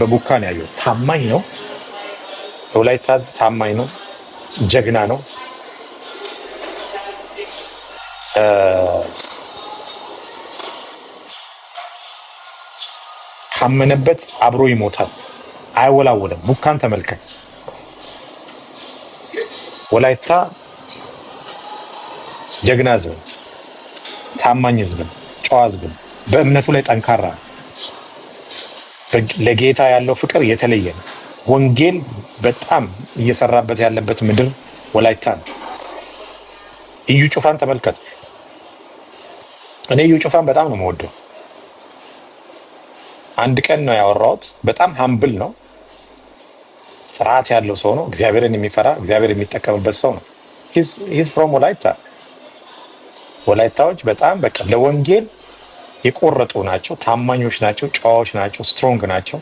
በቡካን ያየው ታማኝ ነው። ወላይታ ታማኝ ነው፣ ጀግና ነው። ካመነበት አብሮ ይሞታል፣ አይወላወልም። ቡካን ተመልከት። ወላይታ ጀግና ህዝብ፣ ታማኝ ህዝብ፣ ጨዋ ህዝብ፣ በእምነቱ ላይ ጠንካራ፣ ለጌታ ያለው ፍቅር የተለየ ነው። ወንጌል በጣም እየሰራበት ያለበት ምድር ወላይታ ነው። እዩ ጩፋን ተመልከት። እኔ እዩ ጩፋን በጣም ነው የምወደው። አንድ ቀን ነው ያወራሁት። በጣም ሀምብል ነው፣ ስርዓት ያለው ሰው ነው። እግዚአብሔርን የሚፈራ እግዚአብሔር የሚጠቀምበት ሰው ነው። ሂዝ ፍሮም ወላይታ። ወላይታዎች በጣም በቃ ለወንጌል የቆረጡ ናቸው፣ ታማኞች ናቸው፣ ጨዋዎች ናቸው፣ ስትሮንግ ናቸው።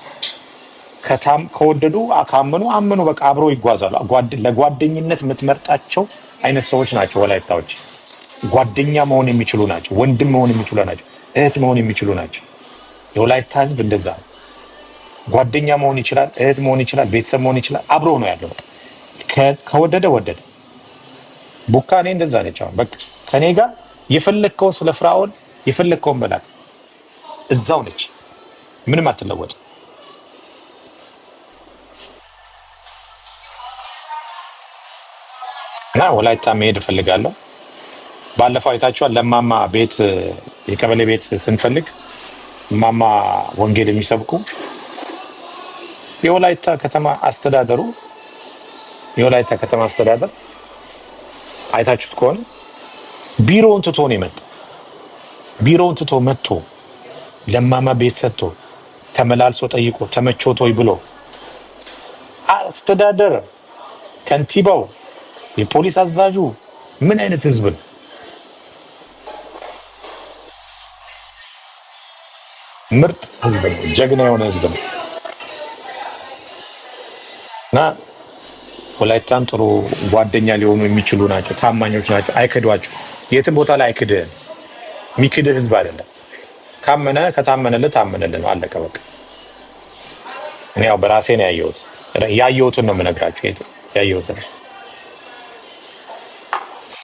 ከወደዱ ካመኑ አመኑ፣ በቃ አብረው ይጓዛሉ። ለጓደኝነት የምትመርጣቸው አይነት ሰዎች ናቸው ወላይታዎች። ጓደኛ መሆን የሚችሉ ናቸው፣ ወንድም መሆን የሚችሉ ናቸው፣ እህት መሆን የሚችሉ ናቸው። የወላይታ ህዝብ እንደዛ ነው። ጓደኛ መሆን ይችላል፣ እህት መሆን ይችላል፣ ቤተሰብ መሆን ይችላል። አብሮ ነው ያለው። ከወደደ ወደደ። ቡካኔ እንደዛ ነች። አሁን በቃ ከኔ ጋር የፈለግከውን ስለ ፍራኦል የፈለግከውን በላት፣ እዛው ነች፣ ምንም አትለወጥ። እና ወላይታ መሄድ እፈልጋለሁ። ባለፈው አይታችኋል። ለማማ ቤት የቀበሌ ቤት ስንፈልግ ማማ ወንጌል የሚሰብኩ የወላይታ ከተማ አስተዳደሩ አይታችሁት ከሆነ ቢሮውን ትቶ ነው የመጣው። ቢሮውን ትቶ መጥቶ ለማማ ቤት ሰጥቶ ተመላልሶ ጠይቆ ተመቾቶይ ብሎ አስተዳደር ከንቲባው የፖሊስ አዛዡ ምን አይነት ህዝብ ነው? ምርጥ ህዝብ ነው። ጀግና የሆነ ህዝብ ነው። እና ወላይታን ጥሩ ጓደኛ ሊሆኑ የሚችሉ ናቸው። ታማኞች ናቸው። አይክዷቸው። የትም ቦታ ላይ አይክድህም። የሚክድህ ህዝብ አይደለም። ከታመነልህ ታመነልህ ነው። አለቀ በቃ። እኔ ያው በራሴ ነው ያየሁትን ነው የምነግራችሁ። ያየሁትን